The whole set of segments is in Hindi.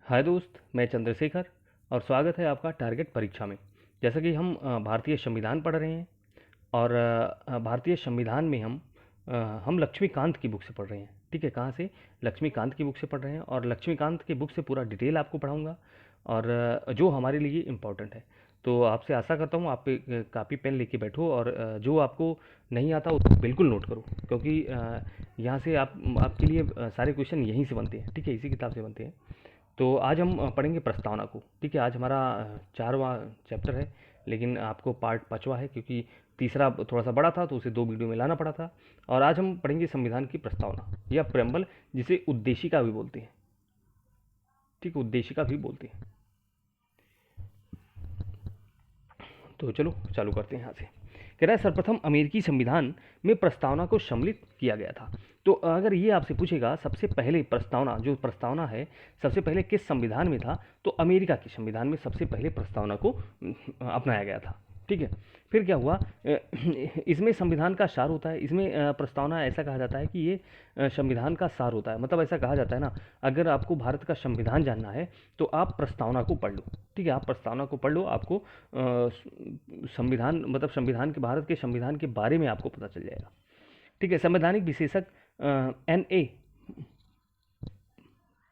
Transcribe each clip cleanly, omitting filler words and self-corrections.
हाय दोस्त, मैं चंद्रशेखर और स्वागत है आपका टारगेट परीक्षा में। जैसा कि हम भारतीय संविधान पढ़ रहे हैं और भारतीय संविधान में हम लक्ष्मीकांत की बुक से पढ़ रहे हैं। ठीक है, कहाँ से? लक्ष्मीकांत की बुक से पढ़ रहे हैं और लक्ष्मीकांत की बुक से पूरा डिटेल आपको पढ़ाऊंगा और जो हमारे लिए इम्पोर्टेंट है। तो आपसे आशा करता हूँ आप कापी पेन लेके बैठो और जो आपको नहीं आता उसको बिल्कुल नोट करो, क्योंकि यहाँ से आपके लिए सारे क्वेश्चन यहीं से बनते हैं। ठीक है, इसी किताब से बनते हैं। तो आज हम पढ़ेंगे प्रस्तावना को। ठीक है, आज हमारा 4वां चैप्टर है, लेकिन आपको पार्ट 5वां है क्योंकि तीसरा थोड़ा सा बड़ा था तो उसे 2 वीडियो में लाना पड़ा था। और आज हम पढ़ेंगे संविधान की प्रस्तावना या प्रेम्बल, जिसे उद्देशिका भी बोलते हैं। ठीक है, उद्देशिका भी बोलते हैं। तो चलो चालू करते हैं यहाँ से। कह रहा है सर्वप्रथम अमेरिकी संविधान में प्रस्तावना को सम्मिलित किया गया था। तो अगर ये आपसे पूछेगा सबसे पहले प्रस्तावना, जो प्रस्तावना है सबसे पहले किस संविधान में था, तो अमेरिका के संविधान में सबसे पहले प्रस्तावना को अपनाया गया था। ठीक है, फिर क्या हुआ? इसमें संविधान का सार होता है। इसमें प्रस्तावना ऐसा कहा जाता है कि ये संविधान का सार होता है। मतलब ऐसा कहा जाता है ना, अगर आपको भारत का संविधान जानना है तो आप प्रस्तावना को पढ़ लो। ठीक है, आप प्रस्तावना को पढ़ लो, आपको संविधान मतलब संविधान के भारत के संविधान के बारे में आपको पता चल जाएगा। ठीक है, संवैधानिक विशेषज्ञ N.A.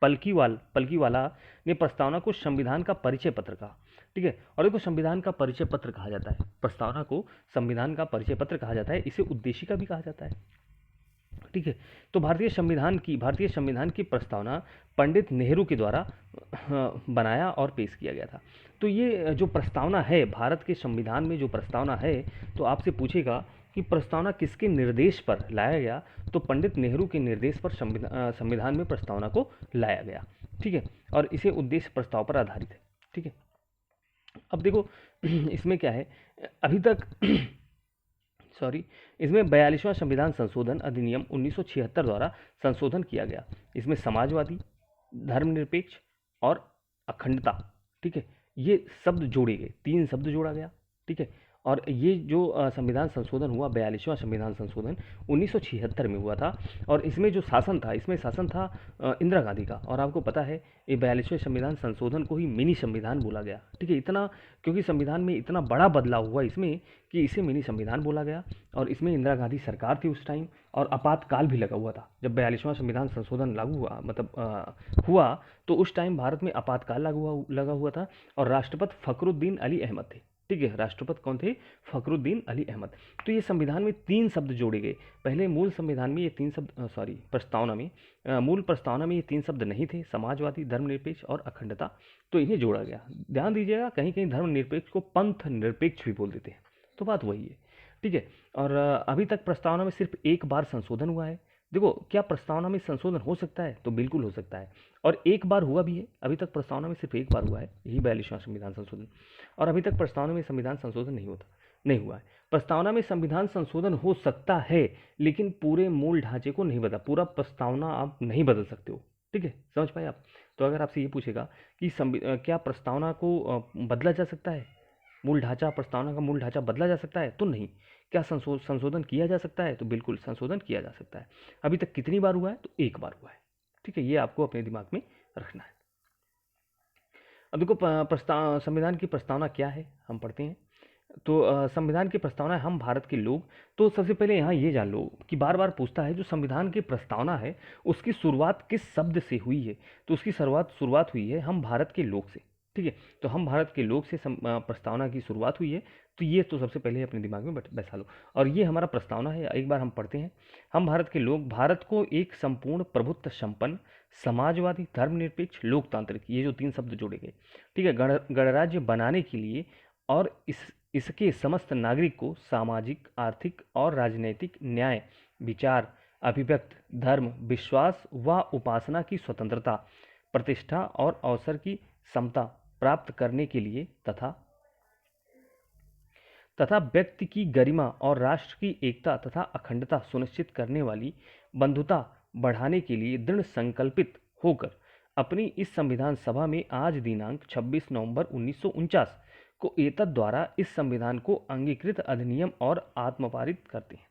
पलकीवाला ने प्रस्तावना को संविधान का परिचय पत्र कहा। ठीक है, और देखो संविधान का परिचय पत्र कहा जाता है, प्रस्तावना को संविधान का परिचय पत्र कहा जाता है, इसे उद्देशिका भी कहा जाता है। ठीक है, तो भारतीय संविधान की प्रस्तावना पंडित नेहरू के द्वारा बनाया और पेश किया गया था। तो ये जो प्रस्तावना है भारत के संविधान में, जो प्रस्तावना है, तो आपसे पूछेगा कि प्रस्तावना किसके निर्देश पर लाया गया, तो पंडित नेहरू के निर्देश पर संविधान में प्रस्तावना को लाया गया। ठीक है, और इसे उद्देश्य प्रस्ताव पर आधारित है। ठीक है, अब देखो इसमें क्या है, अभी तक सॉरी, इसमें 42वां संविधान संशोधन अधिनियम 1976 द्वारा संशोधन किया गया। इसमें समाजवादी, धर्मनिरपेक्ष और अखंडता, ठीक है, ये शब्द जोड़े गए, 3 शब्द जोड़ा गया। ठीक है, और ये जो संविधान संशोधन हुआ, 42वां संविधान संशोधन 1976 में हुआ था। और इसमें जो शासन था, इसमें शासन था इंदिरा गांधी का। और आपको पता है ये 42वें संविधान संशोधन को ही मिनी संविधान बोला गया। ठीक है, इतना क्योंकि संविधान में इतना बड़ा बदलाव हुआ इसमें कि इसे मिनी संविधान बोला गया। और इसमें इंदिरा गांधी सरकार थी उस टाइम, और आपातकाल भी लगा हुआ था जब 42वां संविधान संशोधन लागू हुआ, मतलब हुआ, तो उस टाइम भारत में आपातकाल लगा हुआ था। और राष्ट्रपति फखरुद्दीन अली अहमद थे। ठीक है, राष्ट्रपति कौन थे? फखरुद्दीन अली अहमद। तो ये संविधान में 3 शब्द जोड़े गए। पहले मूल संविधान में ये 3 शब्द, सॉरी, प्रस्तावना में, मूल प्रस्तावना में ये 3 शब्द नहीं थे, समाजवादी, धर्मनिरपेक्ष और अखंडता। तो इन्हें जोड़ा गया। ध्यान दीजिएगा, कहीं कहीं धर्मनिरपेक्ष को पंथ निरपेक्ष भी बोल देते हैं, तो बात वही है। ठीक है, और अभी तक प्रस्तावना में सिर्फ एक बार संशोधन हुआ है। देखो, क्या प्रस्तावना में संशोधन हो सकता है? तो बिल्कुल हो सकता है, और एक बार हुआ भी है। अभी तक प्रस्तावना में सिर्फ एक बार हुआ है, यही 42वां संविधान संशोधन। और अभी तक प्रस्तावना में संविधान संशोधन नहीं हुआ है। प्रस्तावना में संविधान संशोधन हो सकता है, लेकिन पूरे मूल ढांचे को नहीं बदला, पूरा प्रस्तावना आप नहीं बदल सकते हो। ठीक है, समझ पाए आप? तो अगर आपसे ये पूछेगा कि क्या प्रस्तावना को बदला जा सकता है, मूल ढांचा, प्रस्तावना का मूल ढांचा बदला जा सकता है, तो नहीं। क्या संशोधन किया जा सकता है? तो बिल्कुल संशोधन किया जा सकता है। अभी तक कितनी बार हुआ है? तो एक बार हुआ है। ठीक है, ये आपको अपने दिमाग में रखना है। अब देखो, संविधान की प्रस्तावना क्या है, हम पढ़ते हैं। तो संविधान की प्रस्तावना है हम भारत के लोग। तो सबसे पहले यहाँ ये जान लो कि बार बार पूछता है जो संविधान की प्रस्तावना है उसकी शुरुआत किस शब्द से हुई है, तो उसकी शुरुआत हुई है हम भारत के लोग से। ठीक है, तो हम भारत के लोग से प्रस्तावना की शुरुआत हुई है। तो ये तो सबसे पहले अपने दिमाग में बैठा लो, और ये हमारा प्रस्तावना है। एक बार हम पढ़ते हैं। हम भारत के लोग भारत को एक संपूर्ण प्रभुत्व संपन्न समाजवादी, धर्मनिरपेक्ष, लोकतांत्रिक, ये जो 3 शब्द जोड़े गए, ठीक है, गणराज्य बनाने के लिए, और इसके समस्त नागरिक को सामाजिक, आर्थिक और राजनैतिक न्याय, विचार, अभिव्यक्त, धर्म, विश्वास व उपासना की स्वतंत्रता, प्रतिष्ठा और अवसर की समता प्राप्त करने के लिए तथा व्यक्ति की गरिमा और राष्ट्र की एकता तथा अखंडता सुनिश्चित करने वाली बंधुता बढ़ाने के लिए दृढ़ संकल्पित होकर अपनी इस संविधान सभा में आज दिनांक 26 नवंबर 1949 को एतद द्वारा इस संविधान को अंगीकृत अधिनियम और आत्मपारित करते हैं।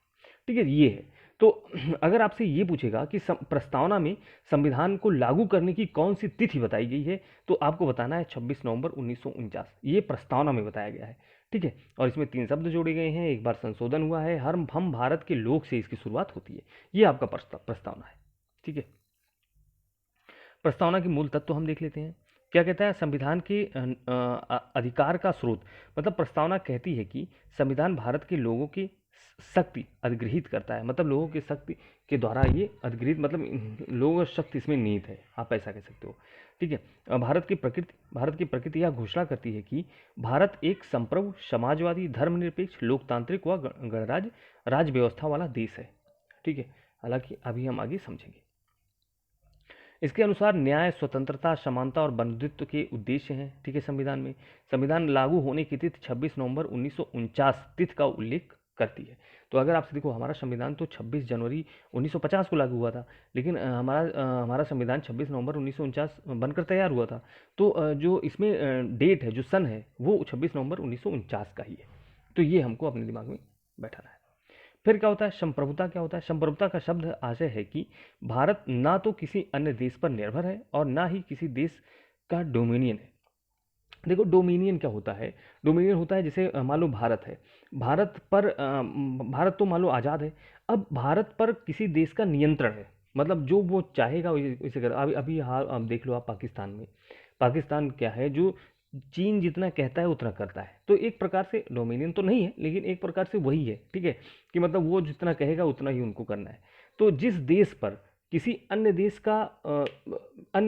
ठीक है, ये है। तो अगर आपसे ये पूछेगा कि प्रस्तावना में संविधान को लागू करने की कौन सी तिथि बताई गई है, तो आपको बताना है 26 नवंबर 1949। ये प्रस्तावना में बताया गया है, ठीक है। और इसमें 3 शब्द जोड़े गए हैं, एक बार संशोधन हुआ है, हम भारत के लोग से इसकी शुरुआत होती है। ये आपका प्रस्तावना है, ठीक है। प्रस्तावना के मूल तत्व हम देख लेते हैं। क्या कहता है? संविधान के अधिकार का स्रोत, मतलब प्रस्तावना कहती है कि संविधान भारत के लोगों की शक्ति अधिग्रहित करता है, मतलब लोगों की शक्ति के द्वारा ये अधिग्रहित, मतलब लोगों की शक्ति इसमें निहित है, आप ऐसा कह सकते हो, ठीक है। भारत की प्रकृति यह घोषणा करती है कि भारत एक संप्रभु, समाजवादी, धर्मनिरपेक्ष, लोकतांत्रिक व गणराज्य राज व्यवस्था वाला देश है, ठीक है। हालांकि अभी हम आगे समझेंगे। इसके अनुसार न्याय, स्वतंत्रता, समानता और बंधुत्व के उद्देश्य हैं, ठीक है। संविधान में संविधान लागू होने की तिथि 26 नवंबर 1949 तिथि का उल्लेख करती है। तो अगर आपसे देखो, हमारा संविधान तो 26 जनवरी 1950 को लागू हुआ था, लेकिन हमारा संविधान 26 नवंबर 1949 बनकर तैयार हुआ था। तो जो इसमें डेट है, जो सन है, वो 26 नवंबर 1949 का ही है। तो ये हमको अपने दिमाग में बैठाना है। फिर क्या होता है? संप्रभुता क्या होता है? संप्रभुता का शब्द आशय है कि भारत ना तो किसी अन्य देश पर निर्भर है और ना ही किसी देश का डोमिनियन है। देखो, डोमिनियन क्या होता है? डोमिनियन होता है, जैसे मान लो भारत है, भारत तो मान लो आज़ाद है, अब भारत पर किसी देश का नियंत्रण है, मतलब जो वो चाहेगा वैसे कर। अभी अभी हाल अब देख लो आप, पाकिस्तान में, पाकिस्तान क्या है, जो चीन जितना कहता है उतना करता है। तो एक प्रकार से डोमिनियन तो नहीं है, लेकिन एक प्रकार से वही है, ठीक है, कि मतलब वो जितना कहेगा उतना ही उनको करना है। तो जिस देश पर किसी अन्य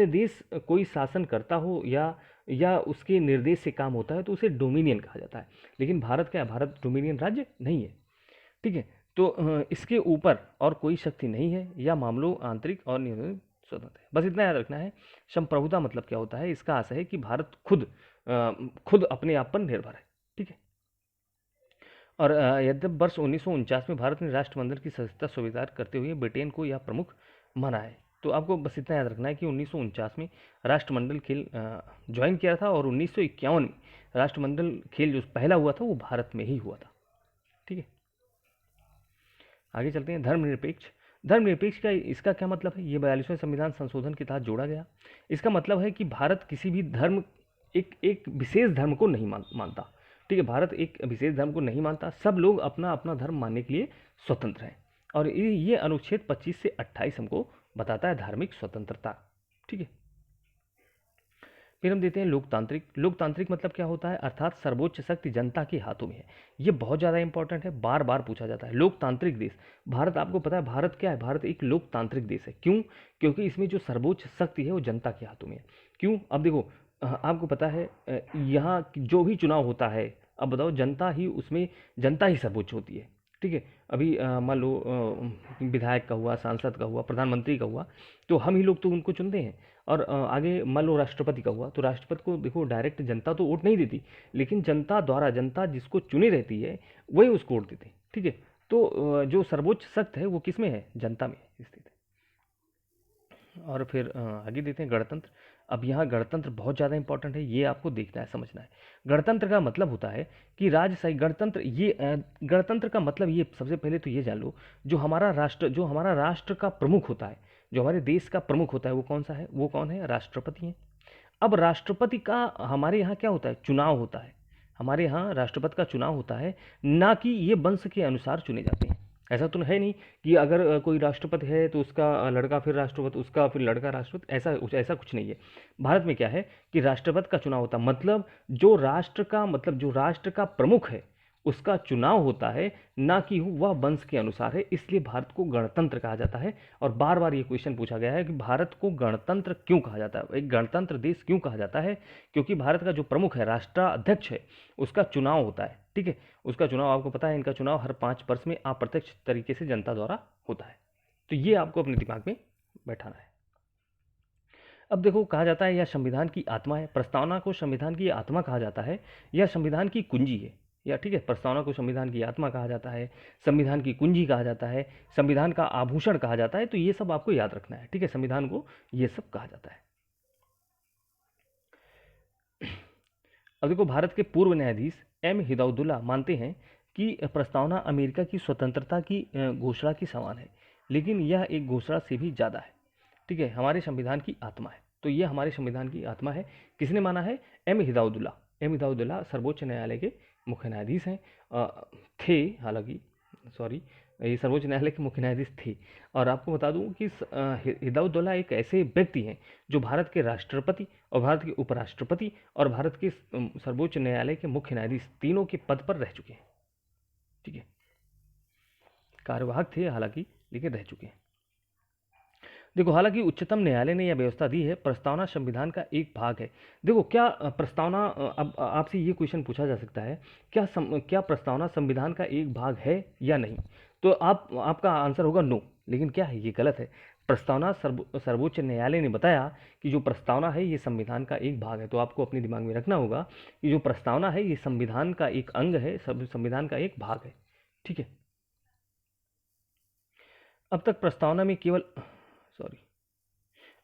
देश कोई शासन करता हो या उसके निर्देश से काम होता है, तो उसे डोमिनियन कहा जाता है। लेकिन भारत क्या है? भारत डोमिनियन राज्य नहीं है, ठीक है। तो इसके ऊपर और कोई शक्ति नहीं है, या मामलों आंतरिक और नियंत्रित स्वतंत्र है। बस इतना याद रखना है। संप्रभुता मतलब क्या होता है? इसका आशय है कि भारत खुद अपने आप पर निर्भर है, ठीक है। और यद्यप वर्ष 1949 में भारत ने राष्ट्रमंडल की सदस्यता स्वीकार करते हुए ब्रिटेन को यह प्रमुख माना है। तो आपको बस इतना याद रखना है कि 1949 में राष्ट्रमंडल खेल ज्वाइन किया था, और 1951 में राष्ट्रमंडल खेल जो पहला हुआ था वो भारत में ही हुआ था, ठीक है। आगे चलते हैं। धर्मनिरपेक्ष। धर्मनिरपेक्ष का इसका क्या मतलब है? ये 42वें संविधान संशोधन के तहत जोड़ा गया। इसका मतलब है कि भारत किसी भी धर्म, एक विशेष धर्म को नहीं मानता, ठीक है। भारत एक विशेष धर्म को नहीं मानता, सब लोग अपना अपना धर्म मानने के लिए स्वतंत्र हैं। और ये अनुच्छेद 25 से 28 हमको बताता है धार्मिक स्वतंत्रता, ठीक है। फिर हम देते हैं लोकतांत्रिक। लोकतांत्रिक मतलब क्या होता है? अर्थात सर्वोच्च शक्ति जनता के हाथों में है। ये बहुत ज़्यादा इंपॉर्टेंट है, बार बार पूछा जाता है। लोकतांत्रिक देश भारत, आपको पता है भारत क्या है? भारत एक लोकतांत्रिक देश है। क्यों? क्योंकि इसमें जो सर्वोच्च शक्ति है वो जनता के हाथों में है। क्यों? अब देखो, आपको पता है यहाँ जो भी चुनाव होता है, अब बताओ, जनता ही सर्वोच्च होती है, ठीक है। अभी मान लो विधायक का हुआ, सांसद का हुआ, प्रधानमंत्री का हुआ, तो हम ही लोग तो उनको चुनते हैं। और आगे मान लो राष्ट्रपति का हुआ, तो राष्ट्रपति को देखो डायरेक्ट जनता तो वोट नहीं देती, लेकिन जनता द्वारा, जनता जिसको चुनी रहती है वही उसको वोट देते हैं, ठीक है। तो जो सर्वोच्च शक्ति है वो किस में है? जनता में स्थित है। और फिर आगे देते हैं गणतंत्र। अब यहाँ गणतंत्र बहुत ज़्यादा इंपॉर्टेंट है, ये आपको देखना है, समझना है। गणतंत्र का मतलब होता है कि राजशाही गणतंत्र, गणतंत्र का मतलब ये, सबसे पहले तो ये जान लो, जो हमारा राष्ट्र का प्रमुख होता है, जो हमारे देश का प्रमुख होता है, वो कौन सा है? वो कौन है? राष्ट्रपति है। अब राष्ट्रपति का हमारे यहाँ क्या होता है? चुनाव होता है। हमारे यहाँ राष्ट्रपति का चुनाव होता है, ना कि ये वंश के अनुसार चुने जाते हैं। ऐसा तो है नहीं कि अगर कोई राष्ट्रपति है तो उसका लड़का फिर राष्ट्रपति, उसका फिर लड़का राष्ट्रपति, ऐसा कुछ नहीं है। भारत में क्या है कि राष्ट्रपति का चुनाव होता है, मतलब जो राष्ट्र का प्रमुख है उसका चुनाव होता है, ना कि वह वंश के अनुसार है। इसलिए भारत को गणतंत्र कहा जाता है। और बार बार ये क्वेश्चन पूछा गया है कि भारत को गणतंत्र क्यों कहा जाता है, एक गणतंत्र देश क्यों कहा जाता है? क्योंकि भारत का जो प्रमुख है, राष्ट्राध्यक्ष है, उसका चुनाव होता है, ठीक है। उसका चुनाव, आपको पता है, इनका चुनाव हर 5 वर्ष में अप्रत्यक्ष तरीके से जनता द्वारा होता है। तो ये आपको अपने दिमाग में बैठाना है। अब देखो, कहा जाता है यह संविधान की आत्मा है। प्रस्तावना को संविधान की आत्मा कहा जाता है, यह संविधान की कुंजी है, या ठीक है, प्रस्तावना को संविधान की आत्मा कहा जाता है, संविधान की कुंजी कहा जाता है, संविधान का आभूषण कहा जाता है। तो ये सब आपको याद रखना है, ठीक है। संविधान को ये सब कहा जाता है। अब देखो, भारत के पूर्व न्यायाधीश एम हिदाउद्दुल्ला मानते हैं कि प्रस्तावना अमेरिका की स्वतंत्रता की घोषणा के समान है। लेकिन यह एक घोषणा से भी ज़्यादा है। ठीक है, हमारे संविधान की आत्मा है। तो ये हमारे संविधान की आत्मा है। किसने माना है? एम हिदाउद्दुल्ला। एम हिदाउद्दुल्ला सर्वोच्च न्यायालय के मुख्य न्यायाधीश हैं, थे हालांकि, सॉरी, ये सर्वोच्च न्यायालय के मुख्य न्यायाधीश थे। और आपको बता दूं कि हिदाउद्दौला एक ऐसे व्यक्ति हैं जो भारत के राष्ट्रपति और भारत के उपराष्ट्रपति और भारत के सर्वोच्च न्यायालय के मुख्य न्यायाधीश तीनों के पद पर रह चुके हैं। ठीक है, कार्यवाहक थे हालांकि, लेकिन रह चुके हैं। देखो, हालांकि उच्चतम न्यायालय ने यह व्यवस्था दी है, प्रस्तावना संविधान का एक भाग है। देखो, क्या प्रस्तावना, अब आपसे ये क्वेश्चन पूछा जा सकता है, क्या प्रस्तावना संविधान का एक भाग है या नहीं? तो आपका आंसर होगा नो। लेकिन क्या है? ये गलत है। प्रस्तावना, सर्वोच्च न्यायालय ने बताया कि जो प्रस्तावना है ये संविधान का एक भाग है। तो आपको अपने दिमाग में रखना होगा कि जो प्रस्तावना है ये संविधान का एक अंग है, संविधान का एक भाग है। ठीक है, अब तक प्रस्तावना में केवल सॉरी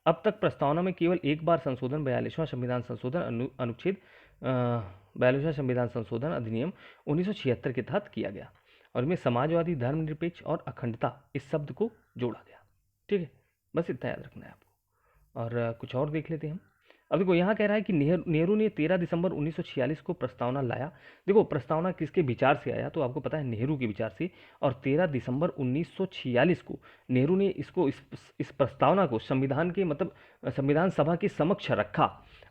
अब तक प्रस्तावना में केवल एक बार संशोधन 42वां संविधान संशोधन अनुच्छेद 42वां संविधान संशोधन अधिनियम 1976 के तहत किया गया, और इसमें समाजवादी, धर्मनिरपेक्ष और अखंडता इस शब्द को जोड़ा गया। ठीक है, बस इतना याद रखना है आपको। और कुछ और देख लेते हैं हम। अब देखो, यहाँ कह रहा है कि नेहरू ने 13 दिसंबर 1946 को प्रस्तावना लाया। देखो, प्रस्तावना किसके विचार से आया? तो आपको पता है, नेहरू के विचार से। और 13 दिसंबर 1946 को नेहरू ने इस प्रस्तावना को संविधान के मतलब संविधान सभा के समक्ष रखा,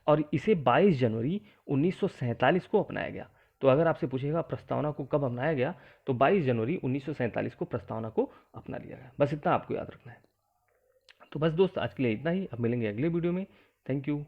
और इसे 22 जनवरी 1947 को अपनाया गया। तो अगर आपसे पूछेगा प्रस्तावना को कब अपनाया गया, तो 22 जनवरी 1947 को प्रस्तावना को अपना लिया गया। बस इतना आपको याद रखना है। तो बस दोस्त, आज के लिए इतना ही। अब मिलेंगे अगले वीडियो में। Thank you.